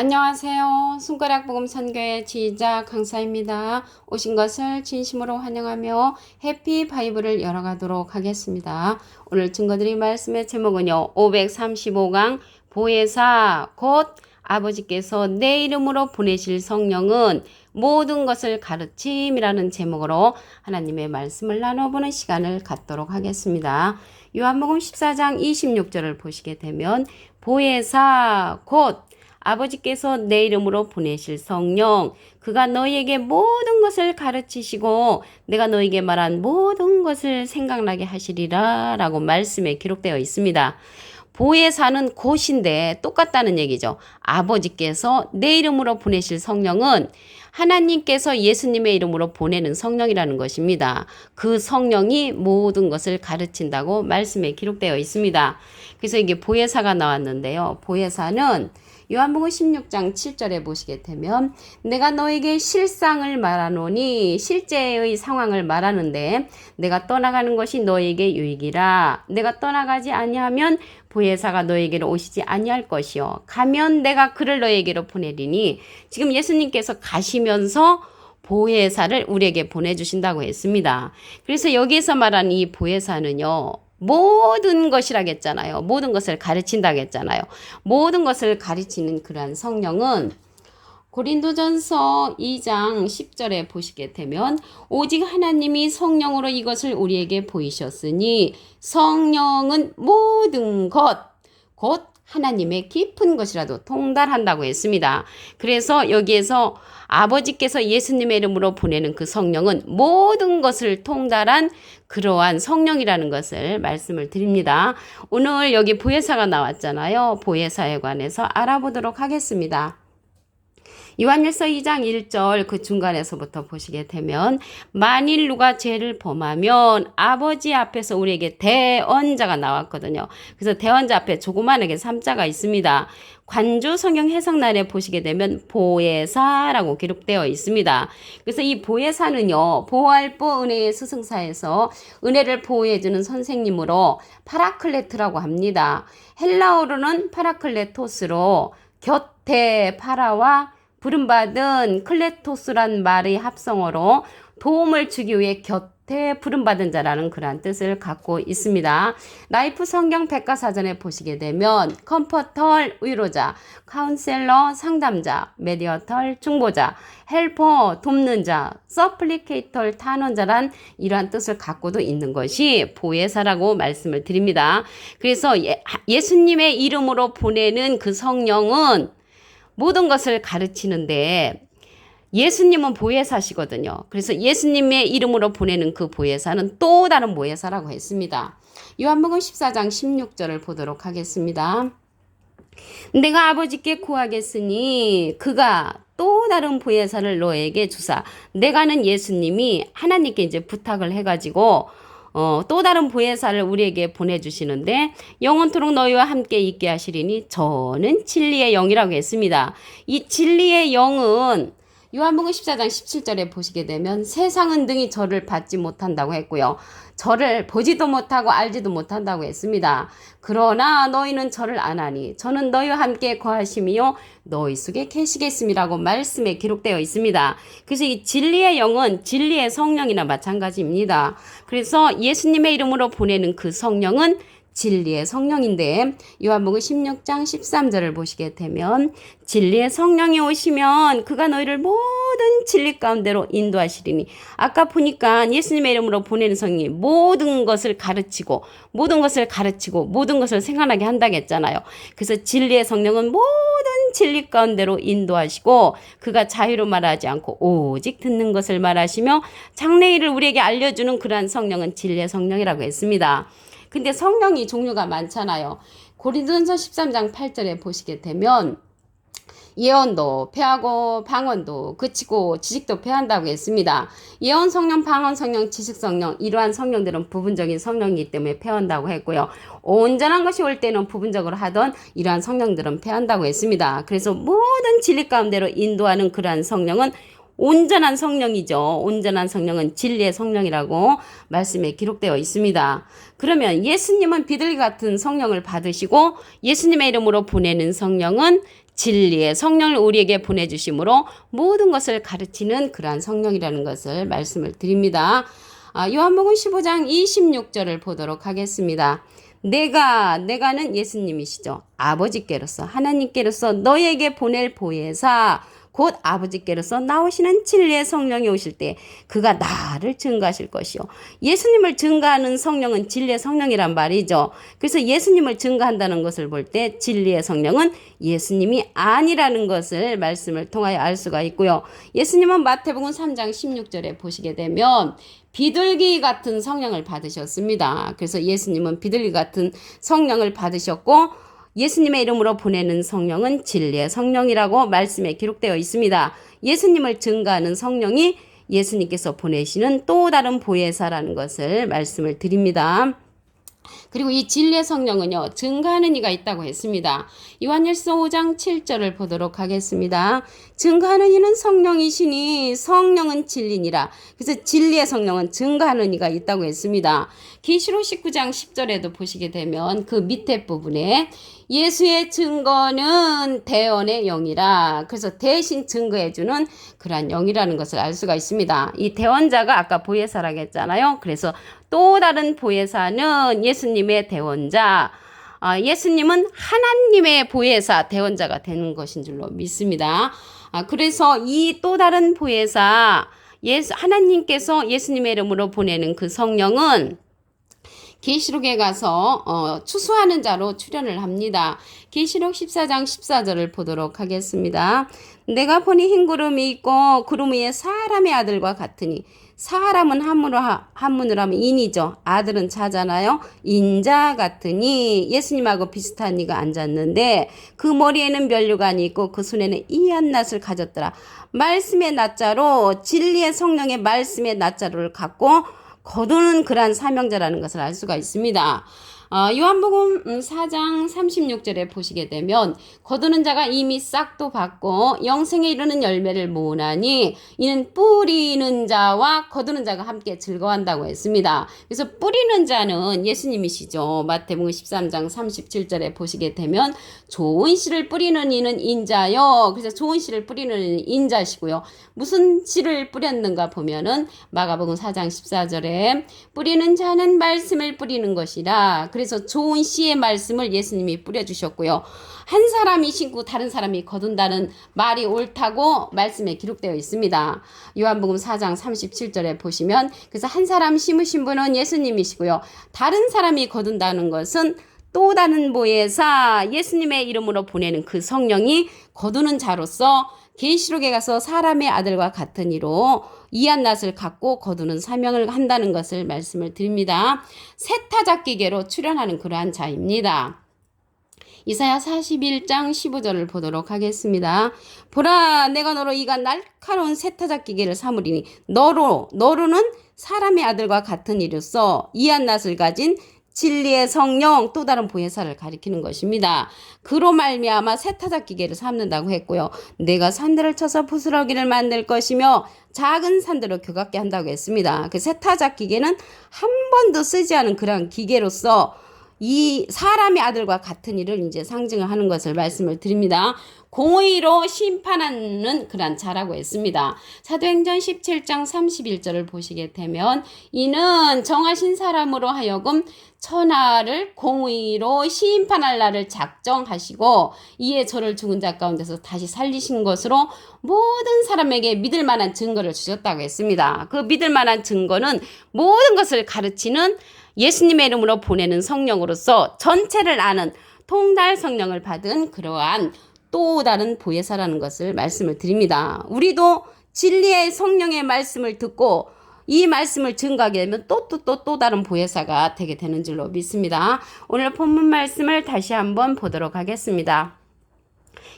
안녕하세요. 손가락 복음 선교의 지휘자 강사입니다. 오신 것을 진심으로 환영하며 해피 바이블을 열어가도록 하겠습니다. 오늘 증거드릴 말씀의 제목은요. 535강 보혜사 곧 아버지께서 내 이름으로 보내실 성령은 모든 것을 가르침이라는 제목으로 하나님의 말씀을 나눠보는 시간을 갖도록 하겠습니다. 요한복음 14장 26절을 보시게 되면 보혜사 곧 아버지께서 내 이름으로 보내실 성령 그가 너희에게 모든 것을 가르치시고 내가 너희에게 말한 모든 것을 생각나게 하시리라 라고 말씀에 기록되어 있습니다. 보혜사는 곧인데 똑같다는 얘기죠. 아버지께서 내 이름으로 보내실 성령은 하나님께서 예수님의 이름으로 보내는 성령이라는 것입니다. 그 성령이 모든 것을 가르친다고 말씀에 기록되어 있습니다. 그래서 이게 보혜사가 나왔는데요. 보혜사는 요한복음 16장 7절에 보시게 되면 내가 너에게 실상을 말하노니 실제의 상황을 말하는데 내가 떠나가는 것이 너에게 유익이라. 내가 떠나가지 아니하면 보혜사가 너에게로 오시지 아니할 것이요 가면 내가 그를 너에게로 보내리니 지금 예수님께서 가시면서 보혜사를 우리에게 보내주신다고 했습니다. 그래서 여기에서 말하는 이 보혜사는요. 모든 것이라겠잖아요. 모든 것을 가르친다고 했잖아요. 모든 것을 가르치는 그러한 성령은 고린도전서 2장 10절에 보시게 되면 오직 하나님이 성령으로 이것을 우리에게 보이셨으니 성령은 모든 것, 곧 하나님의 깊은 것이라도 통달한다고 했습니다. 그래서 여기에서 아버지께서 예수님의 이름으로 보내는 그 성령은 모든 것을 통달한 그러한 성령이라는 것을 말씀을 드립니다. 오늘 여기 보혜사가 나왔잖아요. 보혜사에 관해서 알아보도록 하겠습니다. 요한일서 2장 1절 그 중간에서부터 보시게 되면 만일 누가 죄를 범하면 아버지 앞에서 우리에게 대언자가 나왔거든요. 그래서 대언자 앞에 조그만하게 3자가 있습니다. 관주 성경 해석란에 보시게 되면 보혜사라고 기록되어 있습니다. 그래서 이 보혜사는요. 보호할부 은혜의 스승사에서 은혜를 보호해주는 선생님으로 파라클레트라고 합니다. 헬라어로는 파라클레토스로 곁에 파라와 부름받은 클레토스란 말의 합성어로 도움을 주기 위해 곁에 부름받은 자라는 그러한 뜻을 갖고 있습니다. 라이프 성경 백과사전에 보시게 되면 컴포터 위로자, 카운셀러 상담자, 메디어터 중보자, 헬퍼 돕는 자, 서플리케이터 탄원자란 이러한 뜻을 갖고도 있는 것이 보혜사라고 말씀을 드립니다. 그래서 예수님의 이름으로 보내는 그 성령은 모든 것을 가르치는데 예수님은 보혜사시거든요. 그래서 예수님의 이름으로 보내는 그 보혜사는 또 다른 보혜사라고 했습니다. 요한복음 14장 16절을 보도록 하겠습니다. 내가 아버지께 구하겠으니 그가 또 다른 보혜사를 너에게 주사. 내가는 예수님이 하나님께 이제 부탁을 해가지고 또 다른 보혜사를 우리에게 보내주시는데 영원토록 너희와 함께 있게 하시리니 저는 진리의 영이라고 했습니다. 이 진리의 영은 요한복음 14장 17절에 보시게 되면 세상은 등이 저를 받지 못한다고 했고요. 저를 보지도 못하고 알지도 못한다고 했습니다. 그러나 너희는 저를 아나니 저는 너희와 함께 거하심이요 너희 속에 계시겠음이라고 말씀에 기록되어 있습니다. 그래서 이 진리의 영은 진리의 성령이나 마찬가지입니다. 그래서 예수님의 이름으로 보내는 그 성령은 진리의 성령인데 요한복음 16장 13절을 보시게 되면 진리의 성령이 오시면 그가 너희를 모든 진리 가운데로 인도하시리니 아까 보니까 예수님의 이름으로 보내는 성령이 모든 것을 가르치고 모든 것을 생각나게 한다고 했잖아요. 그래서 진리의 성령은 모든 진리 가운데로 인도하시고 그가 자유로 말하지 않고 오직 듣는 것을 말하시며 장래일을 우리에게 알려주는 그러한 성령은 진리의 성령이라고 했습니다. 근데 성령이 종류가 많잖아요. 고린도전서 13장 8절에 보시게 되면 예언도 폐하고 방언도 그치고 지식도 폐한다고 했습니다. 예언 성령, 방언 성령, 지식 성령 이러한 성령들은 부분적인 성령이기 때문에 폐한다고 했고요. 온전한 것이 올 때는 부분적으로 하던 이러한 성령들은 폐한다고 했습니다. 그래서 모든 진리 가운데로 인도하는 그러한 성령은 온전한 성령이죠. 온전한 성령은 진리의 성령이라고 말씀에 기록되어 있습니다. 그러면 예수님은 비둘기 같은 성령을 받으시고 예수님의 이름으로 보내는 성령은 진리의 성령을 우리에게 보내주심으로 모든 것을 가르치는 그러한 성령이라는 것을 말씀을 드립니다. 요한복음 15장 26절을 보도록 하겠습니다. 내가는 예수님이시죠. 아버지께로서 하나님께로서 너에게 보낼 보혜사 곧 아버지께로서 나오시는 진리의 성령이 오실 때 그가 나를 증거하실 것이요. 예수님을 증거하는 성령은 진리의 성령이란 말이죠. 그래서 예수님을 증거한다는 것을 볼 때 진리의 성령은 예수님이 아니라는 것을 말씀을 통하여 알 수가 있고요. 예수님은 마태복음 3장 16절에 보시게 되면 비둘기 같은 성령을 받으셨습니다. 그래서 예수님은 비둘기 같은 성령을 받으셨고 예수님의 이름으로 보내는 성령은 진리의 성령이라고 말씀에 기록되어 있습니다. 예수님을 증거하는 성령이 예수님께서 보내시는 또 다른 보혜사라는 것을 말씀을 드립니다. 그리고 이 진리의 성령은요, 증거하는 이가 있다고 했습니다. 요한일서 5장 7절을 보도록 하겠습니다. 증거하는 이는 성령이시니 성령은 진리니라. 그래서 진리의 성령은 증거하는 이가 있다고 했습니다. 계시록 19장 10절에도 보시게 되면 그 밑에 부분에 예수의 증거는 대언의 영이라. 그래서 대신 증거해주는 그러한 영이라는 것을 알 수가 있습니다. 이 대언자가 아까 보혜사라고 했잖아요. 그래서 또 다른 보혜사는 예수님의 대언자, 예수님은 하나님의 보혜사, 대언자가 되는 것인 줄로 믿습니다. 그래서 이 또 다른 보혜사, 하나님께서 예수님의 이름으로 보내는 그 성령은 계시록에 가서 추수하는 자로 출현을 합니다. 계시록 14장 14절을 보도록 하겠습니다. 내가 보니 흰 구름이 있고 구름 위에 사람의 아들과 같으니 사람은 한문으로 하면 인이죠. 아들은 자잖아요. 인자 같으니 예수님하고 비슷한 이가 앉았는데 그 머리에는 면류관이 있고 그 손에는 이한낫을 가졌더라. 말씀의 낫자로 진리의 성령의 말씀의 낫자로를 갖고 거두는 그러한 사명자라는 것을 알 수가 있습니다. 요한복음 4장 36절에 보시게 되면 거두는 자가 이미 싹도 받고 영생에 이르는 열매를 모으나니 이는 뿌리는 자와 거두는 자가 함께 즐거워한다고 했습니다. 그래서 뿌리는 자는 예수님이시죠. 마태복음 13장 37절에 보시게 되면 좋은 씨를 뿌리는 이는 인자요. 그래서 좋은 씨를 뿌리는 이는 인자시고요. 무슨 씨를 뿌렸는가 보면은 마가복음 4장 14절에 뿌리는 자는 말씀을 뿌리는 것이라. 그래서 좋은 씨의 말씀을 예수님이 뿌려주셨고요. 한 사람이 심고 다른 사람이 거둔다는 말이 옳다고 말씀에 기록되어 있습니다. 요한복음 4장 37절에 보시면 그래서 한 사람 심으신 분은 예수님이시고요. 다른 사람이 거둔다는 것은 또 다른 보혜사 예수님의 이름으로 보내는 그 성령이 거두는 자로서 계시록에 가서 사람의 아들과 같은 이로 이한낫을 갖고 거두는 사명을 한다는 것을 말씀을 드립니다. 세타잡기계로 출현하는 그러한 자입니다. 이사야 41장 15절을 보도록 하겠습니다. 보라 내가 너로 이가 날카로운 세타잡기계를 삼으리니 너로는 사람의 아들과 같은 이로서 이한낫을 가진 진리의 성령 또 다른 보혜사를 가리키는 것입니다. 그로 말미암아 세타잡기계를 삼는다고 했고요. 내가 산들을 쳐서 부스러기를 만들 것이며 작은 산들을 교각게 한다고 했습니다. 그 세타잡기계는 한 번도 쓰지 않은 그런 기계로서 이 사람의 아들과 같은 일을 이제 상징을 하는 것을 말씀을 드립니다. 공의로 심판하는 그런 자라고 했습니다. 사도행전 17장 31절을 보시게 되면 이는 정하신 사람으로 하여금 천하를 공의로 심판할 날을 작정하시고 이에 저를 죽은 자 가운데서 다시 살리신 것으로 모든 사람에게 믿을 만한 증거를 주셨다고 했습니다. 그 믿을 만한 증거는 모든 것을 가르치는 예수님의 이름으로 보내는 성령으로서 전체를 아는 통달 성령을 받은 그러한 또 다른 보혜사라는 것을 말씀을 드립니다. 우리도 진리의 성령의 말씀을 듣고 이 말씀을 증거하게 되면 또 다른 보혜사가 되게 되는 줄로 믿습니다. 오늘 본문 말씀을 다시 한번 보도록 하겠습니다.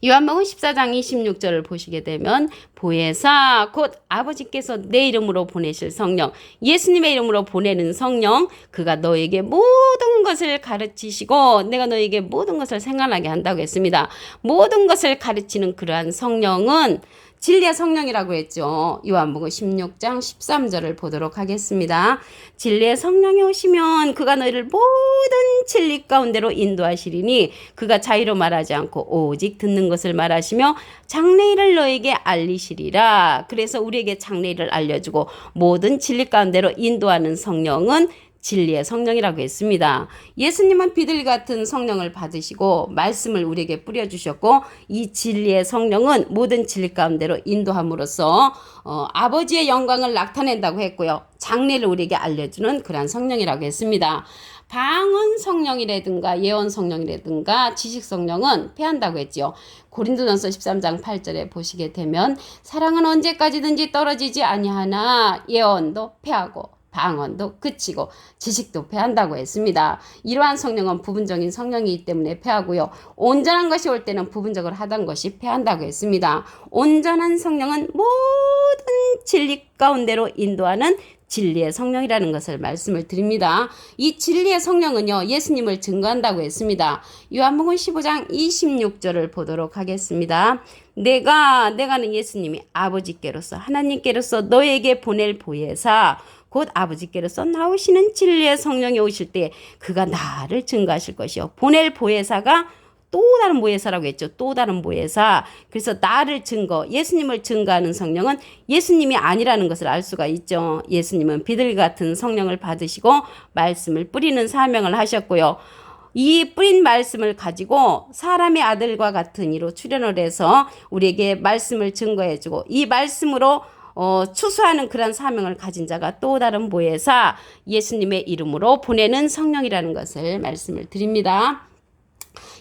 요한복음 14장 26절을 보시게 되면 보혜사 곧 아버지께서 내 이름으로 보내실 성령 예수님의 이름으로 보내는 성령 그가 너에게 모든 것을 가르치시고 내가 너에게 모든 것을 생각나게 한다고 했습니다. 모든 것을 가르치는 그러한 성령은 진리의 성령이라고 했죠. 요한복음 16장 13절을 보도록 하겠습니다. 진리의 성령이 오시면 그가 너희를 모든 진리 가운데로 인도하시리니 그가 자의로 말하지 않고 오직 듣는 것을 말하시며 장래일을 너에게 알리시리라. 그래서 우리에게 장래일을 알려주고 모든 진리 가운데로 인도하는 성령은 진리의 성령이라고 했습니다. 예수님은 비둘기 같은 성령을 받으시고 말씀을 우리에게 뿌려주셨고 이 진리의 성령은 모든 진리 가운데로 인도함으로써 아버지의 영광을 나타낸다고 했고요. 장래를 우리에게 알려주는 그러한 성령이라고 했습니다. 방언 성령이라든가 예언 성령이라든가 지식 성령은 패한다고 했지요. 고린도전서 13장 8절에 보시게 되면 사랑은 언제까지든지 떨어지지 아니하나 예언도 패하고 방언도 그치고 지식도 패한다고 했습니다. 이러한 성령은 부분적인 성령이기 때문에 패하고요. 온전한 것이 올 때는 부분적으로 하던 것이 패한다고 했습니다. 온전한 성령은 모든 진리 가운데로 인도하는 진리의 성령이라는 것을 말씀을 드립니다. 이 진리의 성령은요, 예수님을 증거한다고 했습니다. 요한복음 15장 26절을 보도록 하겠습니다. 내가는 예수님이 아버지께로서 하나님께로서 너에게 보낼 보혜사 곧 아버지께로서 나오시는 진리의 성령이 오실 때 그가 나를 증거하실 것이요. 보낼 보혜사가 또 다른 보혜사라고 했죠. 또 다른 보혜사. 그래서 나를 예수님을 증거하는 성령은 예수님이 아니라는 것을 알 수가 있죠. 예수님은 비둘기 같은 성령을 받으시고 말씀을 뿌리는 사명을 하셨고요. 이 뿌린 말씀을 가지고 사람의 아들과 같은 이로 출현을 해서 우리에게 말씀을 증거해주고 이 말씀으로 추수하는 그런 사명을 가진 자가 또 다른 보혜사 예수님의 이름으로 보내는 성령이라는 것을 말씀을 드립니다.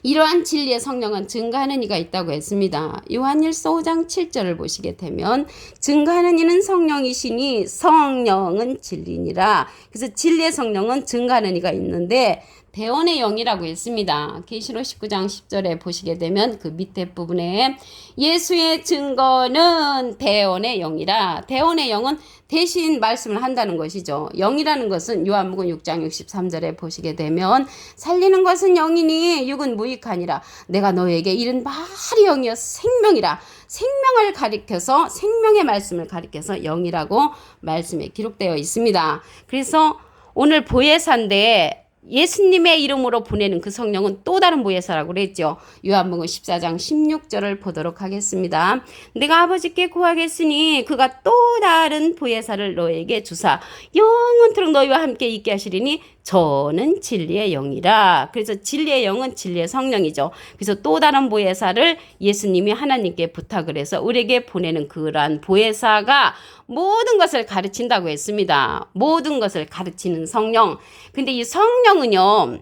이러한 진리의 성령은 증거하는 이가 있다고 했습니다. 요한일서 5장 7절을 보시게 되면 증거하는 이는 성령이시니 성령은 진리니라. 그래서 진리의 성령은 증거하는 이가 있는데 대언의 영이라고 했습니다. 계시록 19장 10절에 보시게 되면 그 밑에 부분에 예수의 증거는 대언의 영이라. 대언의 영은 대신 말씀을 한다는 것이죠. 영이라는 것은 요한복음 6장 63절에 보시게 되면 살리는 것은 영이니 육은 무익하니라. 내가 너에게 이른 말이 영이여 생명이라. 생명을 가리켜서 생명의 말씀을 가리켜서 영이라고 말씀에 기록되어 있습니다. 그래서 오늘 보혜사인데 예수님의 이름으로 보내는 그 성령은 또 다른 보혜사라고 그랬죠. 요한복음 14장 16절을 보도록 하겠습니다. 내가 아버지께 구하겠으니 그가 또 다른 보혜사를 너에게 주사 영원토록 너희와 함께 있게 하시리니 저는 진리의 영이라. 그래서 진리의 영은 진리의 성령이죠. 그래서 또 다른 보혜사를 예수님이 하나님께 부탁을 해서 우리에게 보내는 그러한 보혜사가 모든 것을 가르친다고 했습니다. 모든 것을 가르치는 성령. 근데 이 성령은요,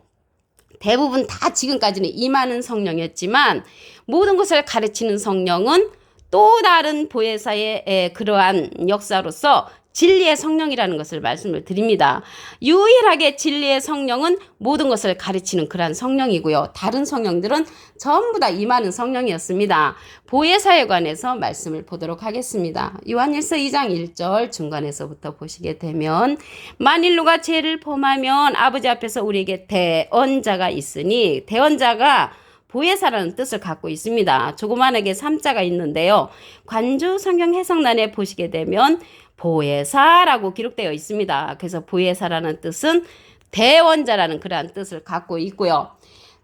대부분 다 지금까지는 임하는 성령이었지만 모든 것을 가르치는 성령은 또 다른 보혜사의 그러한 역사로서 진리의 성령이라는 것을 말씀을 드립니다. 유일하게 진리의 성령은 모든 것을 가르치는 그러한 성령이고요. 다른 성령들은 전부 다 임하는 성령이었습니다. 보혜사에 관해서 말씀을 보도록 하겠습니다. 요한일서 2장 1절 중간에서부터 보시게 되면 만일 누가 죄를 범하면 아버지 앞에서 우리에게 대언자가 있으니 대언자가 보혜사라는 뜻을 갖고 있습니다. 조그만하게 3자가 있는데요. 관주 성경 해석란에 보시게 되면 보혜사라고 기록되어 있습니다. 그래서 보혜사라는 뜻은 대원자라는 그러한 뜻을 갖고 있고요.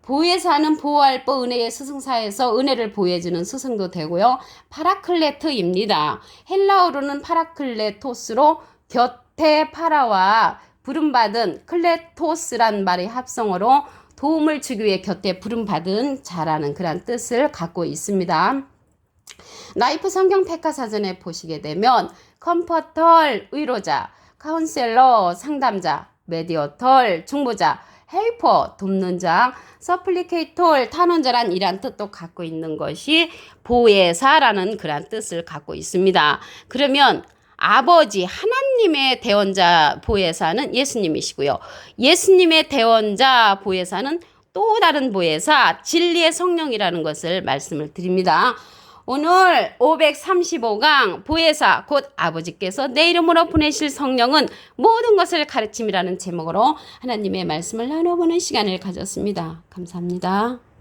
보혜사는 보호할 바 은혜의 스승사에서 은혜를 보호해주는 스승도 되고요. 파라클레트입니다. 헬라어로는 파라클레토스로 곁에 파라와 부름받은 클레토스란 말의 합성어로 도움을 주기 위해 곁에 부름받은 자라는 그러한 뜻을 갖고 있습니다. 라이프 성경 백과사전에 보시게 되면 컴포털 위로자, 카운셀러 상담자, 메디어털 중보자, 헬퍼 돕는 자, 서플리케이톨 탄원자란 이란 뜻도 갖고 있는 것이 보혜사라는 그런 뜻을 갖고 있습니다. 그러면 아버지 하나님의 대언자 보혜사는 예수님이시고요. 예수님의 대언자 보혜사는 또 다른 보혜사 진리의 성령이라는 것을 말씀을 드립니다. 오늘 535강 보혜사 곧 아버지께서 내 이름으로 보내실 성령은 모든 것을 가르침이라는 제목으로 하나님의 말씀을 나눠보는 시간을 가졌습니다. 감사합니다.